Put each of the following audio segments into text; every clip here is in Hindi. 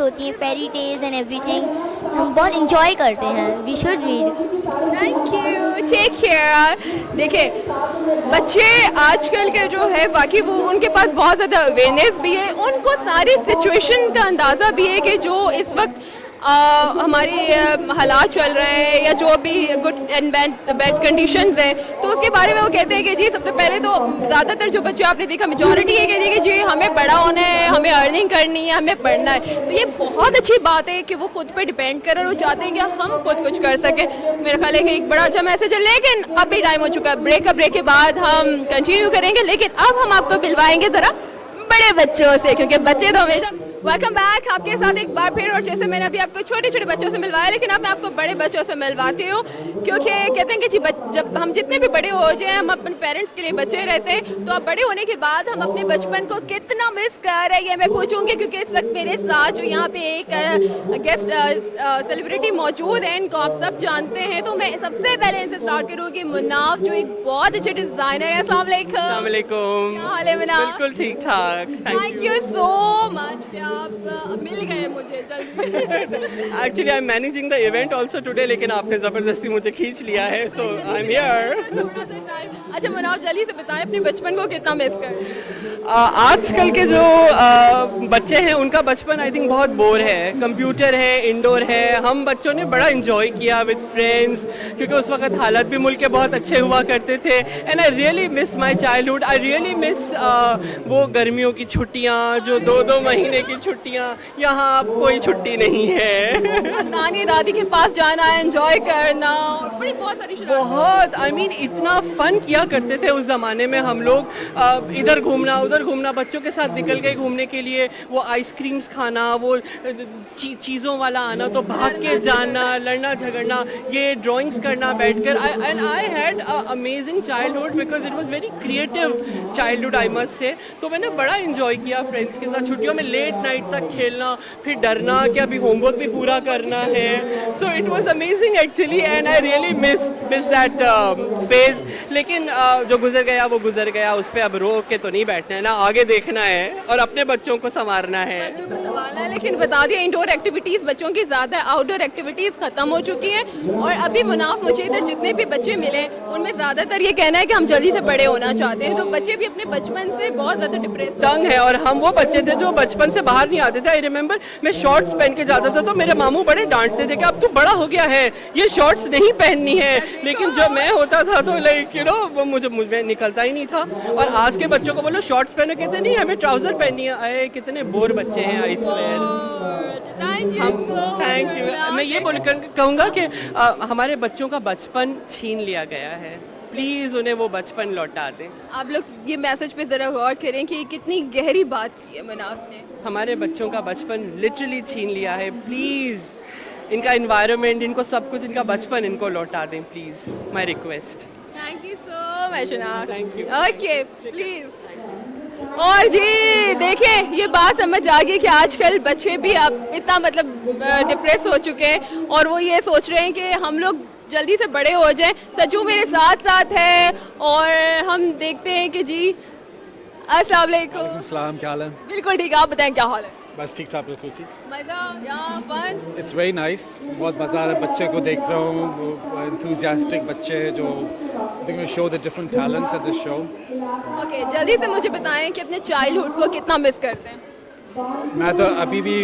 होती हैं, फेरी टेल्स एंड एवरीथिंग, हम बहुत इंजॉय करते हैं. We should read. Thank you, take care. देखिए बच्चे आजकल के जो है बाकी वो उनके पास बहुत ज़्यादा अवेयरनेस भी है, उनको सारी सिचुएशन का अंदाज़ा भी है कि जो इस वक्त हमारी हालात चल रहे हैं या जो भी गुड एंड बैड कंडीशंस हैं, तो उसके बारे में वो कहते हैं कि जी सबसे पहले तो ज़्यादातर जो बच्चे आपने देखा मेजॉरिटी ये कहती है कि जी हमें बड़ा होना है, हमें अर्निंग करनी है, हमें पढ़ना है. तो ये बहुत अच्छी बात है कि वो खुद पे डिपेंड कर और वो चाहते हैं कि हम खुद कुछ कर सकें. मेरा ख्याल है कि एक बड़ा अच्छा मैसेज है. लेकिन अभी टाइम हो चुका है ब्रेक के बाद हम कंटिन्यू करेंगे, लेकिन अब हम आपको मिलवाएंगे ज़रा बड़े बच्चों से, क्योंकि बच्चे तो हमेशा. वेलकम बैक आपके साथ एक बार फिर. और जैसे मैंने अभी आपको छोटे छोटे बच्चों से मिलवाया, लेकिन अब मैं आपको बड़े बच्चों से मिलवाती हूँ, क्योंकि कहते हैं कि जी जब हम जितने भी बड़े हो जाए हम अपने पेरेंट्स के लिए बच्चे रहते हैं, तो अब बड़े होने के बाद हम अपने बचपन को कितना मिस कर रहे हैं ये मैं पूछूंगी. क्योंकि इस वक्त मेरे साथ जो यहाँ पे एक गेस्ट सेलिब्रिटी मौजूद है, इनको आप सब जानते हैं, तो मैं सबसे पहले इनसे स्टार्ट करूँगी. मुनाफ जो एक बहुत अच्छे डिज़ाइनर है. अस्सलाम वालेकुम. क्या हाल है मुनाफ? बिल्कुल ठीक ठाक. Thank you so much. आप मिल गए मुझे जल्दी. Actually I am managing the event also today, लेकिन आपने ज़बरदस्ती मुझे खींच लिया है, सो आई एम हियर. अच्छा मुनाफ जल्दी से बताएं अपने बचपन को कितना मिस कर. आजकल के जो बच्चे हैं उनका बचपन आई थिंक बहुत बोर है. कंप्यूटर है, इंडोर है. हम बच्चों ने बड़ा इंजॉय किया विद फ्रेंड्स, क्योंकि उस वक्त हालात भी मुल्क के बहुत अच्छे हुआ करते थे. And I really miss my childhood. I really miss वो गर्मियों की छुट्टियाँ, जो 2-2 महीने की छुट्टियाँ. यहाँ अब कोई छुट्टी नहीं है. नानी दादी के पास जाना, एंजॉय करना, बड़ी बहुत सारी बहुत आई मीन इतना फन किया करते थे उस ज़माने में हम लोग. इधर घूमना उधर घूमना, बच्चों के साथ निकल गए घूमने के लिए, वो आइसक्रीम्स खाना, वो चीज़ों वाला आना तो भाग के जाना, लड़ना झगड़ना, ये ड्राइंग्स करना बैठकर. And I had amazing childhood because it was very creative childhood I must say. तो मैंने बड़ा इंजॉय किया फ्रेंड्स के साथ. छुट्टियों में लेट नाइट तक खेलना, फिर डरना कि अभी होमवर्क भी पूरा करना है. So it was amazing actually, and I really miss that phase. लेकिन जो गुजर गया वो गुजर गया, उस पर अब रोक के तो नहीं बैठना है ना, आगे देखना है और अपने बच्चों को संवारना है. बच्चों को संभालना है. लेकिन बता दिया इंडोर एक्टिविटीज़ बच्चों की ज़्यादा, आउटडोर एक्टिविटीज़ खत्म हो चुकी हैं. और अभी मुनाफ मुझे इधर जितने भी बच्चे मिले उनमें ज़्यादातर ये कहना है कि हम जल्दी से बड़े होना चाहते हैं. तो बच्चे भी अपने बचपन से बहुत ज़्यादा डिप्रेस तंग है. और हम वो बच्चे थे जो बचपन से बाहर नहीं आते थे. आई रिमेंबर मैं शॉर्ट्स पहन के जाता था तो मेरे मामू बड़े डांटते थे कि अब तू बड़ा हो गया है, ये शॉर्ट्स नहीं पहननी है. लेकिन जब मैं होता था तो लाइक यू नो वो मुझ में निकलता ही नहीं था. और आज के बच्चों को बोलो शॉर्ट्स पहनो, कहते नहीं हमें ट्राउजर पहननी है. अरे कितने बोर बच्चे हैं. I swear. Thank you. मैं ये कहूँगा कि हमारे बच्चों का बचपन छीन लिया गया है. प्लीज़ उन्हें वो बचपन लौटा दें. आप लोग ये मैसेज पे ज़रा गौर करें कि कितनी गहरी बात की है मुनाफ ने. हमारे बच्चों का बचपन लिटरली छीन लिया है. प्लीज़ इनका एनवायरनमेंट, इनको सब कुछ, इनका बचपन इनको लौटा दें please. My request. Thank you so much. Thank you. Okay please. और जी देखें ये बात समझ आ गई कि आजकल बच्चे भी अब इतना मतलब डिप्रेस हो चुके हैं और वो ये सोच रहे हैं कि हम लोग जल्दी से बड़े हो जाएं. सचू मेरे साथ साथ है और हम देखते हैं कि जी अस्सलाम वालेकुम. अस्सलाम. क्या हाल है? बिल्कुल ठीक है. आप बताएं क्या हाल है? बस ठीक ठाक. बिल्कुल ठीक. मज़ा या फन? It's very nice. बहुत मज़ा आ रहा है. बच्चे को देख रहा हूँ, एंथुसियास्टिक बच्चे जो दे show the different talents at this show. Okay जल्दी से मुझे बताएं कि अपने चाइल्डहुड को कितना मिस करते हैं. मैं तो अभी भी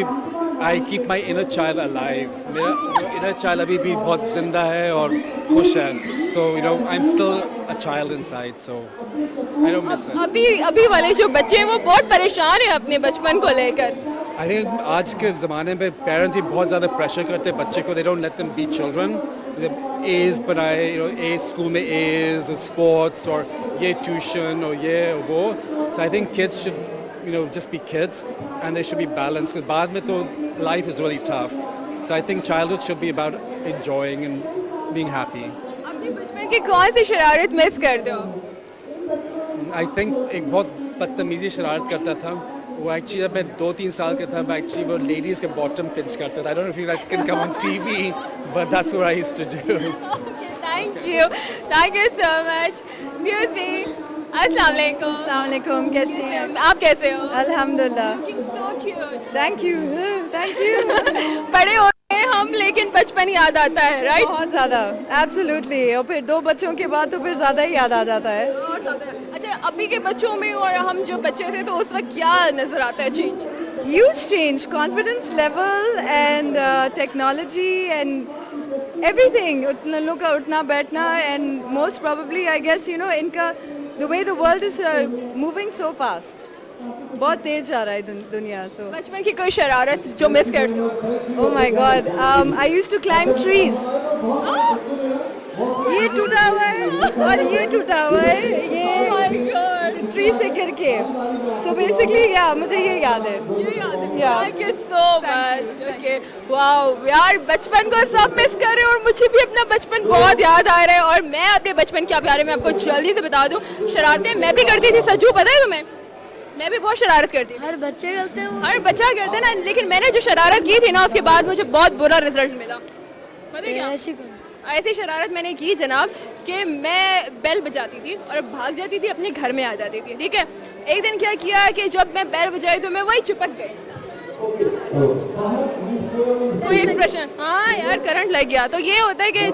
I keep my inner child alive. मेरा इनर चाइल्ड अभी भी बहुत जिंदा है और खुश है. So you know I am still a child inside, so I don't miss it. अभी वाले जो बच्चे हैं वो बहुत परेशान हैं अपने बचपन को लेकर. आई थिंक आज के ज़माने में पेरेंट्स ही बहुत ज़्यादा प्रेशर करते हैं बच्चे को. They don't let them be children. एज बनाए, यू नो ए स्कूल में एज, स्पोर्ट्स और ये ट्यूशन और ये वो. So I think kids should you know just be kids and they should be balanced, because बाद में तो life is really tough. So I think childhood should be about enjoying and being happy. अपने बचपन की कौन सी शरारत मिस करते हो? I think एक बहुत बदतमीजी शरारत करता था. वो एक्चुअली जब मैं 2-3 साल का था, मैं एक्चुअली वो लेडीज़ के बॉटम पिंच करता था. I don't know if you guys can come on TV, but that's what I used to do. Thank you so much. Excuse me. अस्सलाम वालेकुम. कैसे हैं? आप कैसे हो? अल्हम्दुलिल्लाह. Looking so cute. Thank you. Thank you. बड़े होते हैं हम लेकिन बचपन याद आता है, राइट? बहुत ज़्यादा, एब्सोल्युटली। और फिर 2 बच्चों के बाद तो फिर ज़्यादा ही याद आ जाता है। और ज़्यादा। अच्छा, अभी के बच्चों में और हम जो बच्चे थे तो उस वक्त क्या नजर आता है change? Huge change, confidence level and technology and everything. उन लोगों का उठना बैठना and most probably I guess you know इनका the way the world is moving so fast. बहुत तेज जा रहा है दुनिया। So बचपन की कोई शरारत जो मिस करते हो? oh my God, I used to climb trees. ये टूटा हुआ है और ये टूटा हुआ है, ये ट्री से गिर के। So basically yeah, मुझे ये याद है। Yeah. Thank you so much. Okay. Wow, यार बचपन को सब मिस कर रहे हैं और मुझे भी अपना बचपन बहुत याद आ रहा है। और मैं अपने बचपन के बारे में आपको जल्दी से बता दूं, शरारतें मैं भी करती थी। सज्जू, पता है तुम्हें? मैं भी बहुत शरारत करती थी। हर बच्चे करते हैं, हर बच्चा करते हैं ना, लेकिन मैंने जो शरारत की थी ना उसके बाद मुझे बहुत बुरा रिजल्ट मिला। पता है क्या? ऐसी शरारत मैंने की जनाब कि मैं बेल बजाती थी और भाग जाती थी, अपने घर में आ जाती थी। ठीक है, एक दिन क्या किया कि जब मैं बेल बजाई तो मैं वही चिपक गई। कोई एक्सप्रेशन, हाँ यार करंट लग गया। तो ये होता है कि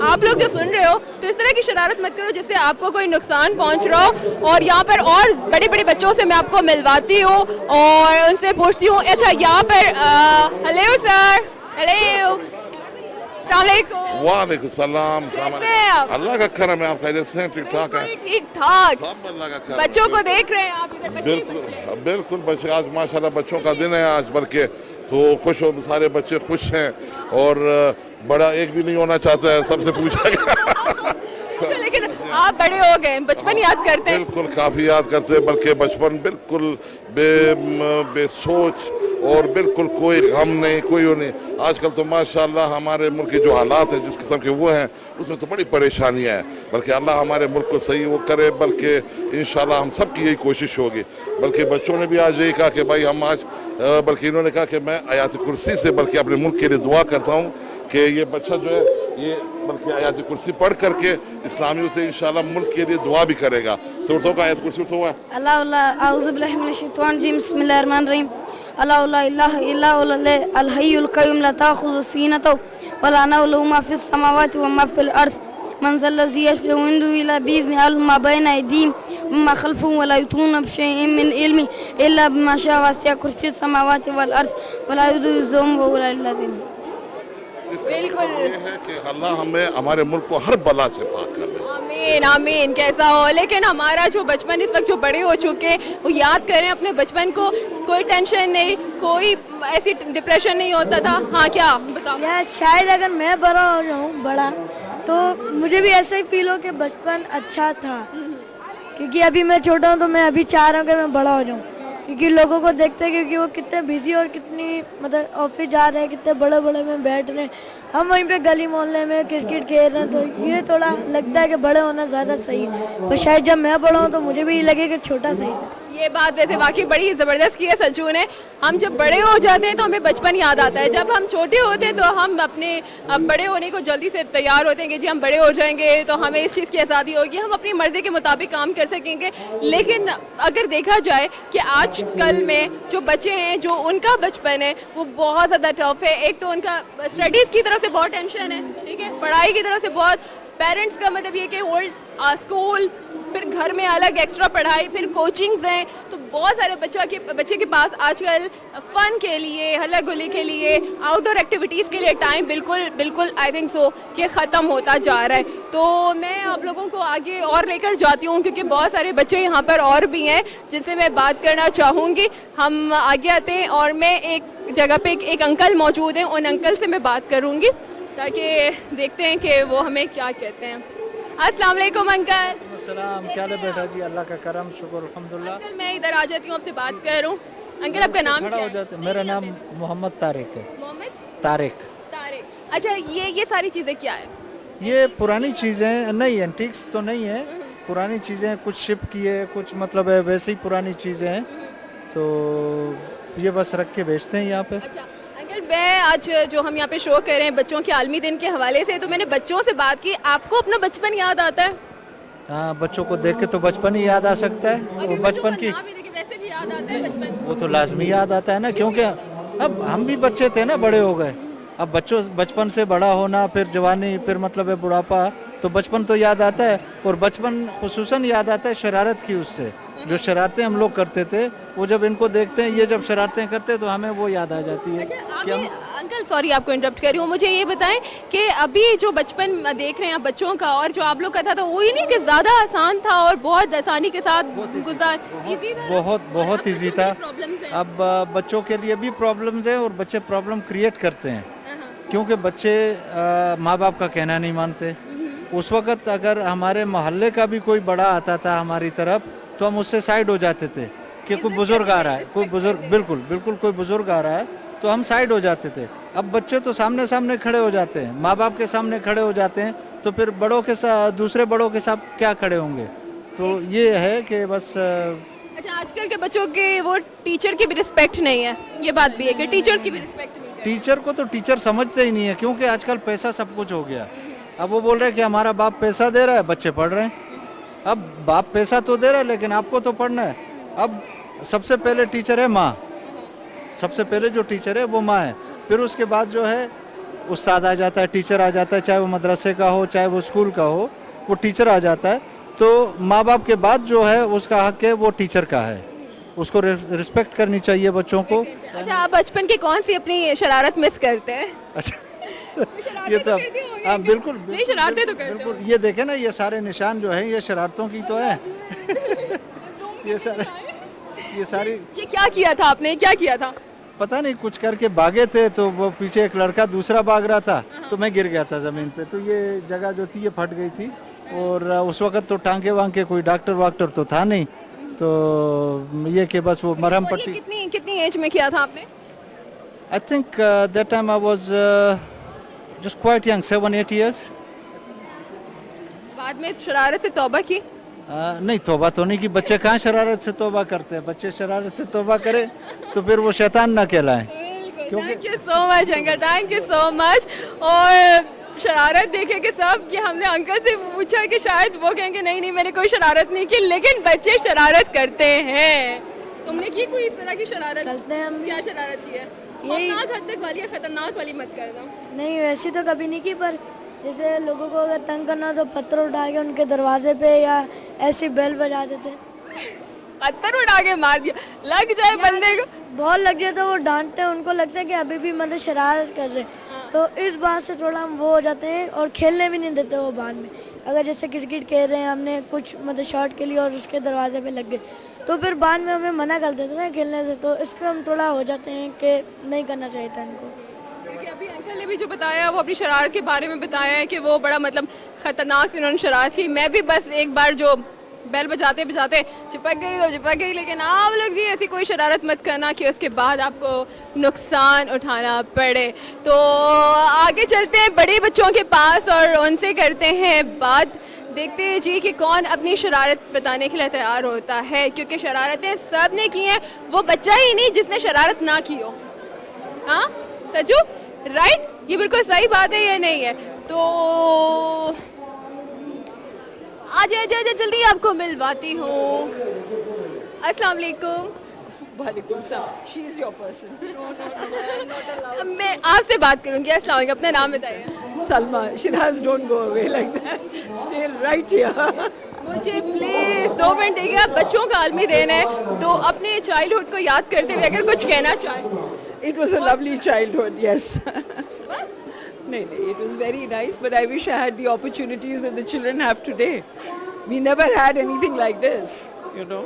आप लोग जो सुन रहे हो तो इस तरह की शरारत मत करो जिससे आपको कोई नुकसान पहुंच रहा हो। और यहाँ पर और बड़े बड़े बच्चों से मैं आपको मिलवाती हूँ और उनसे पूछती हूँ। अच्छा, यहाँ पर हेलो सर, हेलो, वालेकुम सलाम। अल्लाह का करम है, आप खैरियत से हैं? ठीक ठाक है? ठीक ठाक। सब अल्लाह का करम। बच्चों को देख रहे हैं आप इधर? बिल्कुल बिल्कुल, बच्चे आज माशाल्लाह बच्चों का दिन है आज, बल्कि तो खुश हो, सारे बच्चे खुश हैं और बड़ा एक भी नहीं होना चाहता है, सबसे पूछा गया। लेकिन आप बड़े हो गए, बचपन याद करते हैं? बिल्कुल, काफी याद करते हैं, बल्कि बचपन बिल्कुल बेसोच और बिल्कुल कोई गम नहीं, कोई वो नहीं। आजकल तो माशाल्लाह हमारे मुल्क के जो हालात हैं जिस किस्म के वो हैं उसमें तो बड़ी परेशानियां हैं, बल्कि अल्लाह हमारे मुल्क को सही वो करे, बल्कि इंशाल्लाह हम सब की यही कोशिश होगी। बल्कि बच्चों ने भी आज यही कहा कि भाई हम आज, बल्कि इन्होंने कहा कि मैं आयात कुर्सी से बल्कि अपने मुल्क के लिए दुआ करता हूँ कि ये बच्चा जो है ये बल्कि आयात कुर्सी पढ़ करके इस्लामियों से इंशाल्लाह मुल्क के लिए दुआ भी करेगा। तो उठो का आयात कुर्सी उठो हुआ है। अल्लाह औज़ु बिल्लाहि मिनश शैतानिर रजीम, बिस्मिल्लाहिर रहमानिर रहीम। अल्लाहु ला इलाहा इल्ला हुवल हय्युल क़य्यूम ला ताख़ुज़ुहु सिनतुन व ला नौम लहु मा फ़िस समावाति व मा फ़िल अर्ज़ मन ज़ल्लज़ी यशफ़अु इंदहु इल्ला बिइज़निहि यअलमु मा बैना अयदीहिम व मा ख़ल्फ़हुम व ला युहीतूना बिशैइन मिन इल्मिहि इल्ला बिमा शाअ व वसिअ कुर्सियुहु समावाति वल अर्ज़ व ला यऊदुहु हिफ़्ज़ुहुमा व हुवल अलिय्युल अज़ीम। बिल्कुल, ये है कि अल्लाह हमें हमारे मुल्क को हर बला से पाक कर दे। आमीन आमीन। कैसा हो, लेकिन हमारा जो बचपन इस वक्त जो बड़े हो चुके वो याद करें अपने बचपन को। कोई टेंशन नहीं, कोई ऐसी डिप्रेशन नहीं होता था। हाँ, क्या बताओ? या शायद अगर मैं बड़ा हो जाऊँ बड़ा तो मुझे भी ऐसा ही फील हो कि बचपन अच्छा था, क्योंकि अभी मैं छोटा हूँ तो मैं अभी चाह रहा हूँ कि मैं बड़ा हो जाऊँ, क्योंकि लोगों को देखते हैं क्योंकि वो कितने बिजी और कितनी मतलब ऑफिस जा रहे हैं, कितने बड़े बड़े में बैठ रहे हैं, हम वहीं पे गली मोहल्ले में क्रिकेट खेल रहे हैं। तो ये थोड़ा लगता है कि बड़े होना ज़्यादा सही है, और शायद जब मैं बड़ा हूँ तो मुझे भी लगे कि छोटा सही था। ये बात वैसे वाकई बड़ी ज़बरदस्त की है सज्जू ने। हम जब बड़े हो जाते हैं तो हमें बचपन याद आता है, जब हम छोटे होते हैं तो हम अपने बड़े होने को जल्दी से तैयार होते हैं कि जी हम बड़े हो जाएंगे तो हमें इस चीज़ की आज़ादी होगी, हम अपनी मर्ज़ी के मुताबिक काम कर सकेंगे। लेकिन अगर देखा जाए कि आजकल में जो बच्चे हैं, जो उनका बचपन है वो बहुत ज़्यादा टफ है। एक तो उनका स्टडीज़ की तरफ से बहुत टेंशन है, ठीक है, पढ़ाई की तरफ से बहुत, पेरेंट्स का मतलब ये कि ओल्ड स्कूल, फिर घर में अलग एक्स्ट्रा पढ़ाई, फिर कोचिंग्स हैं। तो बहुत सारे बच्चे के पास आजकल फ़न के लिए, हल्ला गुल्ली के लिए, आउटडोर एक्टिविटीज़ के लिए टाइम बिल्कुल आई थिंक सो कि ख़त्म होता जा रहा है। तो मैं आप लोगों को आगे और लेकर जाती हूँ क्योंकि बहुत सारे बच्चे यहाँ पर और भी हैं जिनसे मैं बात करना चाहूँगी। हम आगे आते हैं और मैं एक जगह पे एक अंकल मौजूद हैं, उन अंकल से मैं बात करूँगी ताकि देखते हैं कि वो हमें क्या कहते हैं। अस्सलाम वालेकुम अंकल। अस्सलाम, क्या है बेटा जी? अल्लाह का करम, शुक्र अल्हम्दुलिल्लाह। अंकल मैं इधर आ जाती हूँ, आपसे बात करूँ। अंकल आपका नाम क्या है? मेरा नाम मोहम्मद तारिक है। मोहम्मद तारिक। अच्छा, ये सारी चीज़ें क्या है? ये पुरानी चीज़ें नहीं, एंटीक्स तो नहीं है, पुरानी चीज़ें, कुछ शिप की है, कुछ मतलब है वैसे ही पुरानी चीज़ें हैं, तो ये बस रख के बेचते हैं यहाँ पे। अच्छा अंकल, मैं आज जो हम यहाँ पे शो कर रहे हैं बच्चों के आलमी दिन के हवाले से, तो मैंने बच्चों से बात की, आपको अपना बचपन याद आता है? हाँ, बच्चों को देख के तो बचपन ही याद आ सकता है। वो बचपन की वैसे भी याद आता है बचपन, वो तो लाजमी याद आता है ना, क्योंकि अब हम भी बच्चे थे ना, बड़े हो गए। अब बचपन से बड़ा होना, फिर जवानी, फिर मतलब है बुढ़ापा, तो बचपन तो याद आता है। और बचपन खुसूसन याद आता है शरारत की, उससे जो शरारतें हम लोग करते थे, वो जब इनको देखते हैं, ये जब शरारतें करते हैं, तो हमें वो याद आ जाती है। अच्छा, कि हम अंकल सॉरी आपको इंटरप्ट कर रही हूँ, मुझे ये बताएं कि अभी जो बचपन देख रहे हैं बच्चों का और जो आप लोग का था, तो वही नहीं कि ज़्यादा आसान था और बहुत आसानी के साथ गुजार, इजी था ना? बहुत ईजी था। प्रॉब्लम्स हैं। अब बच्चों के लिए भी प्रॉब्लम्स हैं और बच्चे प्रॉब्लम क्रिएट करते हैं, क्योंकि बच्चे माँ बाप का कहना नहीं मानते। उस वक्त अगर हमारे मोहल्ले का भी कोई बड़ा आता था हमारी तरफ, तो हम उससे साइड हो जाते थे कि कोई बुजुर्ग आ रहा है, कोई बुजुर्ग, बिल्कुल कोई बुजुर्ग आ रहा है, तो हम साइड हो जाते थे। अब बच्चे तो सामने सामने खड़े हो जाते हैं, माँ बाप के सामने खड़े हो जाते हैं, तो फिर बड़ों के साथ, दूसरे बड़ों के साथ क्या खड़े होंगे। तो ये है कि बस अच्छा, आजकल के बच्चों के वो टीचर की भी रिस्पेक्ट नहीं है, ये बात भी है कि टीचर्स की भी रिस्पेक्ट नहीं करते। टीचर को तो टीचर समझते ही नहीं है, क्योंकि आजकल पैसा सब कुछ हो गया। अब वो बोल रहे हैं कि हमारा बाप पैसा दे रहा है, बच्चे पढ़ रहे हैं। अब बाप पैसा तो दे रहा है, लेकिन आपको तो पढ़ना है। अब सबसे पहले टीचर है माँ, सबसे पहले जो टीचर है वो माँ है। फिर उसके बाद जो है उस्ताद आ जाता है, टीचर आ जाता है, चाहे वो मदरसे का हो, चाहे वो स्कूल का हो, वो टीचर आ जाता है। तो माँ बाप के बाद जो है उसका हक है वो टीचर का है, उसको रिस्पेक्ट करनी चाहिए बच्चों को। अच्छा, आप बचपन की कौन सी अपनी शरारत मिस करते हैं? अच्छा ये तो हाँ, बिल्कुल नहीं, शरारतें तो करते बिल्कुल। ये देखे ना, ये सारे निशान जो है ये शरारतों की तो है। ये सारी ये क्या किया था आपने, क्या किया था? पता नहीं, कुछ करके भागे थे, तो वो पीछे एक लड़का दूसरा भाग रहा था, तो मैं गिर गया था जमीन पे, तो ये जगह जो थी ये फट गई थी। और उस वक्त तो टांगे वांगे कोई डॉक्टर वाक्टर तो था नहीं, तो ये कि बस वो मरहम पट्टी। कितनी एज में किया था आपने? I think that time I was just quite young, 7-8 years। बाद में शरारत से तौबा की? नहीं, तौबा तो नहीं की। बच्चे कहाँ शरारत से तौबा करते हैं? बच्चे शरारत से तौबा करें तो फिर वो शैतान ना कहलाएं। Thank you so much uncle, thank you so much. और शरारत देखेंगे सब कि हमने अंकल से पूछा कि शायद वो कहेंगे नहीं नहीं मैंने कोई शरारत नहीं की, लेकिन बच्चे शरारत करते हैं। तुमने की कोई इस तरह की शरारत? करते हैं हम। क्या शरारत की है? खतरनाक हद तक वाली या खतरनाक वाली मत करना। नहीं, वैसी तो कभी नहीं की, पर जैसे लोगों को अगर तंग करना हो तो पत्थर उठा के उनके दरवाजे पे या ऐसी बेल बजा देते। पत्थर उठा के मार दिया, लग जाए बंदे को, बहुत लग जाए तो वो डांटते हैं, उनको लगता है कि अभी भी मतलब शरारत कर रहे हैं, तो इस बात से थोड़ा हम वो हो जाते हैं और खेलने भी नहीं देते वो बाद में। अगर जैसे क्रिकेट खेल रहे हैं, हमने कुछ मतलब शॉट के लिए और उसके दरवाजे पे लग गए, तो फिर बाद में हमें मना कर देते हैं खेलने से, तो इस पर हम थोड़ा हो जाते हैं कि नहीं करना चाहिए था इनको। क्योंकि अभी अंकल ने भी जो बताया वो अपनी शरारत के बारे में बताया है कि वो बड़ा मतलब खतरनाक से उन्होंने शरारत की। मैं भी बस एक बार जो बेल बजाते बजाते चिपक गई तो चिपक गई, लेकिन आप लोग जी ऐसी कोई शरारत मत करना कि उसके बाद आपको नुकसान उठाना पड़े। तो आगे चलते हैं बड़े बच्चों के पास और उनसे करते हैं बात। देखते हैं जी कि कौन अपनी शरारत बताने के लिए तैयार होता है, क्योंकि शरारतें सब ने की हैं, वो बच्चा ही नहीं जिसने शरारत ना की हो। हाँ सचू, राइट? ये बिल्कुल सही बात है, ये नहीं है तो आजा जल्दी आपको मिलवाती हूँ। अस्सलाम वालेकुम। वालेकुम सलाम। She is your person. मैं आपसे बात करूँगी। अस्सलाम वालेकुम, अपना नाम बताइए। Salma. Siraj, don't go away like that, stay right here. मुझे प्लीज 2 मिनट देखिए, आप बच्चों का आलमी देन है, तो अपने चाइल्डहुड को याद करते हुए अगर कुछ कहना चाहें। It was a lovely childhood, yes. No, it was very nice, but I wish I had the opportunities that the children have today. We never had anything like this, you know.